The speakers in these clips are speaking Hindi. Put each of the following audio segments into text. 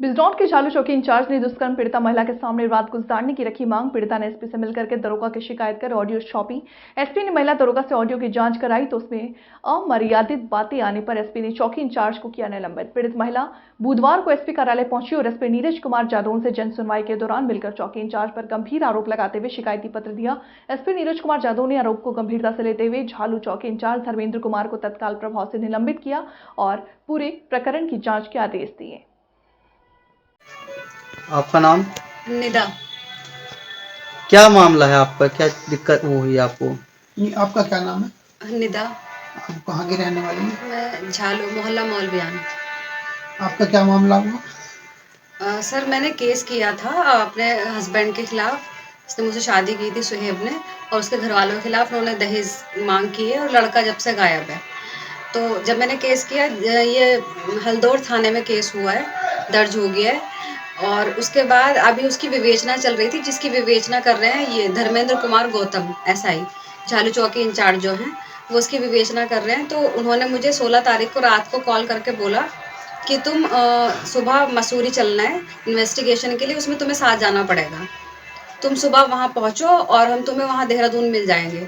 बिजनौर के झालू चौकी इंचार्ज ने दुष्कर्म पीड़िता महिला के सामने रात गुजारने की रखी मांग। पीड़िता ने एसपी से मिलकर के दरोगा की शिकायत कर ऑडियो सौंपी। एसपी ने महिला दरोगा से ऑडियो की जांच कराई तो उसमें अमर्यादित बातें आने पर एसपी ने चौकी इंचार्ज को किया निलंबित। पीड़ित महिला बुधवार को एसपी कार्यालय पहुंची और एसपी नीरज कुमार जादौन से जन सुनवाई के दौरान मिलकर चौकी इंचार्ज पर गंभीर आरोप लगाते हुए शिकायती पत्र दिया। एसपी नीरज कुमार जादौन ने आरोप को गंभीरता से लेते हुए झालू चौकी इंचार्ज धर्मेंद्र कुमार को तत्काल प्रभाव से निलंबित किया और पूरे प्रकरण की जांच के आदेश दिए। आपका नाम? निदा। क्या मामला है आपका, क्या दिक्कत वो हुई आपको? आपका क्या नाम है? निदा। आप कहाँ की रहने वाली हैं? मैं झालू मोहल्ला मौलवियान। आपका क्या मामला हुआ? सर मैंने केस किया था अपने हस्बैंड के खिलाफ। उसने मुझसे शादी की थी सुहेब ने, और उसके घर वालों के खिलाफ उन्होंने दहेज मांग की है और लड़का जब से गायब है। तो जब मैंने केस किया, ये हल्दौर थाने में केस हुआ है, दर्ज हो गया है। और उसके बाद अभी उसकी विवेचना चल रही थी, जिसकी विवेचना कर रहे हैं ये धर्मेंद्र कुमार गौतम एसआई झालू चौकी इंचार्ज जो हैं, वो उसकी विवेचना कर रहे हैं। तो उन्होंने मुझे 16 तारीख को रात को कॉल करके बोला कि तुम सुबह मसूरी चलना है इन्वेस्टिगेशन के लिए, उसमें तुम्हें साथ जाना पड़ेगा। तुम सुबह वहाँ पहुँचो और हम तुम्हें वहाँ देहरादून मिल जाएंगे।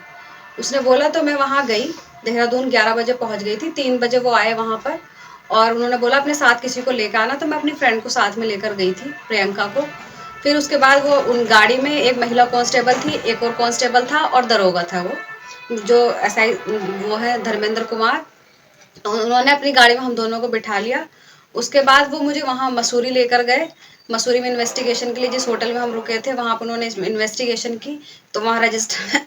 उसने बोला तो मैं वहाँ गई। देहरादून 11 बजे पहुँच गई थी। 3 बजे वो आए वहाँ पर और उन्होंने बोला अपने साथ किसी को लेकर आना। तो मैं अपनी फ्रेंड को साथ में लेकर गई थी, प्रियंका को। फिर उसके बाद वो उन गाड़ी में एक महिला कांस्टेबल थी, एक और कांस्टेबल था और दरोगा था वो जो एसआई वो है धर्मेंद्र कुमार। तो उन्होंने अपनी गाड़ी में हम दोनों को बिठा लिया। उसके बाद वो मुझे वहाँ मसूरी लेकर गए। मसूरी में इन्वेस्टिगेशन के लिए जिस होटल में हम रुके थे वहाँ पर उन्होंने इन्वेस्टिगेशन की। तो वहाँ रजिस्टर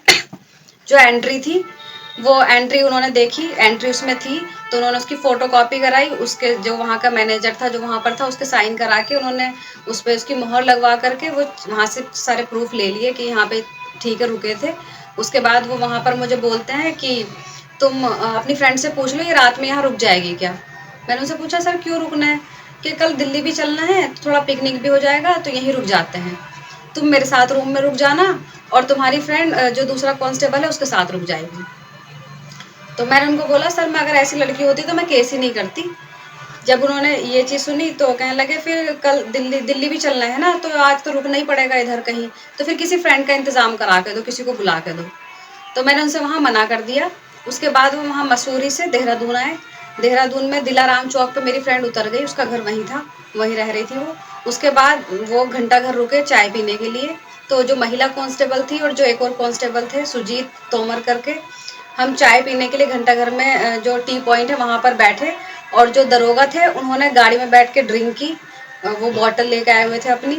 जो एंट्री थी वो एंट्री उन्होंने देखी, एंट्री उसमें थी तो उन्होंने उसकी फ़ोटोकॉपी कराई। उसके जो वहाँ का मैनेजर था जो वहाँ पर था, उसके साइन करा के उन्होंने उस पर उसकी मोहर लगवा करके वो वहाँ से सारे प्रूफ ले लिए कि यहाँ पे ठीक है रुके थे। उसके बाद वो वहाँ पर मुझे बोलते हैं कि तुम अपनी फ्रेंड से पूछ लो ये रात में यहाँ रुक जाएगी क्या। मैंने उनसे पूछा सर क्यों रुकना है, कि कल दिल्ली भी चलना है, थोड़ा पिकनिक भी हो जाएगा तो यहीं रुक जाते हैं। तुम मेरे साथ रूम में रुक जाना और तुम्हारी फ्रेंड जो दूसरा कांस्टेबल है उसके साथ रुक जाएगी। तो मैंने उनको बोला सर मैं अगर ऐसी लड़की होती तो मैं केस ही नहीं करती। जब उन्होंने ये चीज़ सुनी तो कहने लगे फिर कल दिल्ली भी चलना है ना, तो आज तो रुकना ही पड़ेगा इधर कहीं, तो फिर किसी फ्रेंड का इंतज़ाम करा के दो, किसी को बुला के दो। तो मैंने उनसे वहाँ मना कर दिया। उसके बाद वो वहाँ मसूरी से देहरादून आए। देहरादून में दिलाराम चौक पे मेरी फ्रेंड उतर गई, उसका घर वहीं था, वहीं रह रही थी वो। उसके बाद वो घंटा घर रुके चाय पीने के लिए। तो जो महिला कांस्टेबल थी और जो एक और कांस्टेबल थे सुजीत तोमर करके, हम चाय पीने के लिए घंटा घर में जो टी पॉइंट है वहाँ पर बैठे। और जो दरोगा थे उन्होंने गाड़ी में बैठ के ड्रिंक की, वो बॉटल लेके आए हुए थे अपनी।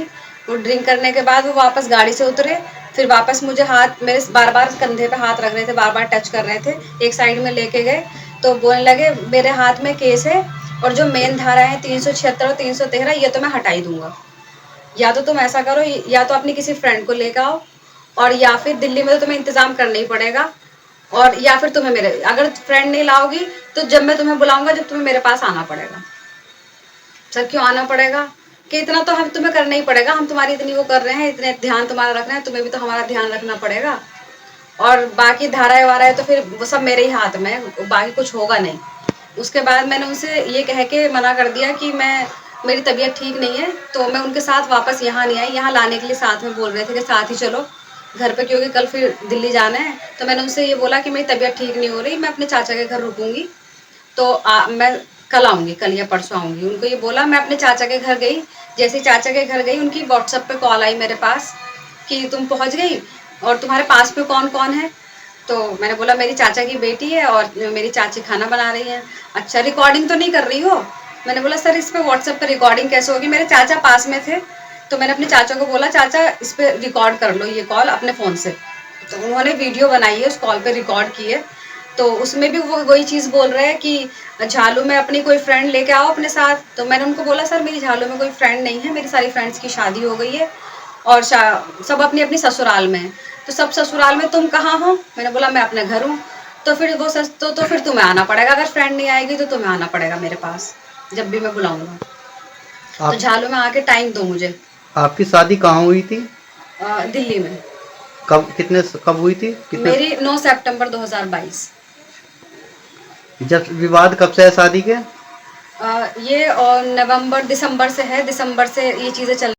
वो ड्रिंक करने के बाद वो वापस गाड़ी से उतरे। फिर वापस मुझे हाथ मेरे बार बार कंधे पे हाथ रख रहे थे, बार बार टच कर रहे थे, एक साइड में लेके गए। तो बोलने लगे मेरे हाथ में केस है और जो मेन धारा है 376 और 313 ये तो मैं हटा ही दूंगा। या तो तुम ऐसा करो, या तो अपनी किसी फ्रेंड को लेकर आओ, और या फिर दिल्ली में तो तुम्हें इंतज़ाम करना ही पड़ेगा, और या फिर तुम्हें मेरे अगर फ्रेंड नहीं लाओगी तो जब मैं तुम्हें बुलाऊंगा जब तुम्हें मेरे पास आना पड़ेगा। सर क्यों आना पड़ेगा, कि इतना तो हम तुम्हें करना ही पड़ेगा, हम तुम्हारी इतनी वो कर रहे हैं, इतने ध्यान तुम्हारा रख रहे हैं, तुम्हें भी तो हमारा ध्यान रखना पड़ेगा। और बाकी धाराएं वाराएं तो फिर वो सब मेरे ही हाथ में, बाकी कुछ होगा नहीं। उसके बाद मैंने उनसे ये कह के मना कर दिया कि मेरी तबीयत ठीक नहीं है, तो मैं उनके साथ वापस यहाँ नहीं आई। यहाँ लाने के लिए साथ में बोल रहे थे कि साथ ही चलो घर पे, क्योंकि कल फिर दिल्ली जाना है। तो मैंने उनसे ये बोला कि मेरी तबीयत ठीक नहीं हो रही, मैं अपने चाचा के घर रुकूंगी, तो मैं कल आऊँगी, कल या परसों आऊँगी। उनको ये बोला। मैं अपने चाचा के घर गई। जैसे ही चाचा के घर गई उनकी व्हाट्सएप पे कॉल आई मेरे पास कि तुम पहुँच गई और तुम्हारे पास में कौन कौन है। तो मैंने बोला मेरी चाचा की बेटी है और मेरी चाची खाना बना रही है। अच्छा रिकॉर्डिंग तो नहीं कर रही हो। मैंने बोला सर इस पर व्हाट्सएप पर रिकॉर्डिंग कैसे होगी, मेरे चाचा पास में थे। तो मैंने अपने चाचा को बोला चाचा इस पर रिकॉर्ड कर लो ये कॉल अपने फ़ोन से। तो उन्होंने वीडियो बनाई है, उस कॉल पे रिकॉर्ड की है। तो उसमें भी वो वही चीज़ बोल रहे हैं कि झालू में अपनी कोई फ्रेंड लेके आओ अपने साथ। तो मैंने उनको बोला सर मेरी झालू में कोई फ्रेंड नहीं है, मेरी सारी फ्रेंड्स की शादी हो गई है और सब अपनी अपनी ससुराल में है। तो सब ससुराल में, तुम कहाँ हो। मैंने बोला मैं अपने घर हूँ। तो फिर वो तो फिर तुम्हें आना पड़ेगा, अगर फ्रेंड नहीं आएगी तो तुम्हें आना पड़ेगा मेरे पास जब भी मैं बुलाऊंगा। तो झालू में आके टाइम दो मुझे। आपकी शादी कहाँ हुई थी? दिल्ली में। कब हुई थी? मेरी 9 सितंबर 2022। जब विवाद कब से है शादी के? ये नवंबर दिसंबर से है, दिसंबर से ये चीज़ें चल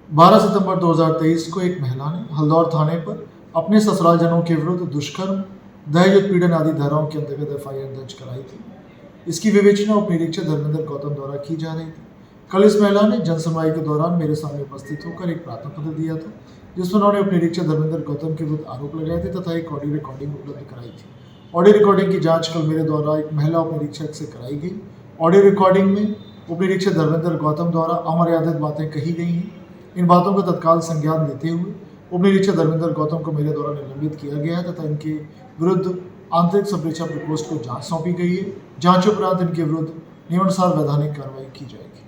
12 सितंबर 2023 को एक महिला ने हल्दौर थाने पर अपने ससुरालजनों के विरुद्ध दुष्कर्म, दहेज उत्पीड़न आदि धाराओं के अंतर्गत एफआईआर दर्ज कराई थी। इसकी विवेचना उप निरीक्षक धर्मेंद्र गौतम द्वारा की जा रही थी। कल इस महिला ने जनसुनवाई के दौरान मेरे सामने उपस्थित होकर एक प्रार्थना पत्र दिया था, जिसमें उन्होंने उप निरीक्षक धर्मेंद्र गौतम के विरुद्ध आरोप लगाए थे तथा एक ऑडियो रिकॉर्डिंग उपलब्ध कराई थी। ऑडियो रिकॉर्डिंग की जांच कल मेरे द्वारा एक महिला उप निरीक्षक से कराई गई। ऑडियो रिकॉर्डिंग में उप निरीक्षक धर्मेंद्र गौतम द्वारा अमर्यादित बातें कही गई हैं। इन बातों का तत्काल संज्ञान लेते हुए उप निरीक्षक धर्मेंद्र गौतम को मेरे द्वारा निलंबित किया गया है तथा इनके विरुद्ध आंतरिक सब प्रेक्षक प्रकोष्ठ को जांच सौंपी गई है। जांच उपरांत इनके विरुद्ध नियमानुसार वैधानिक कार्रवाई की जाएगी।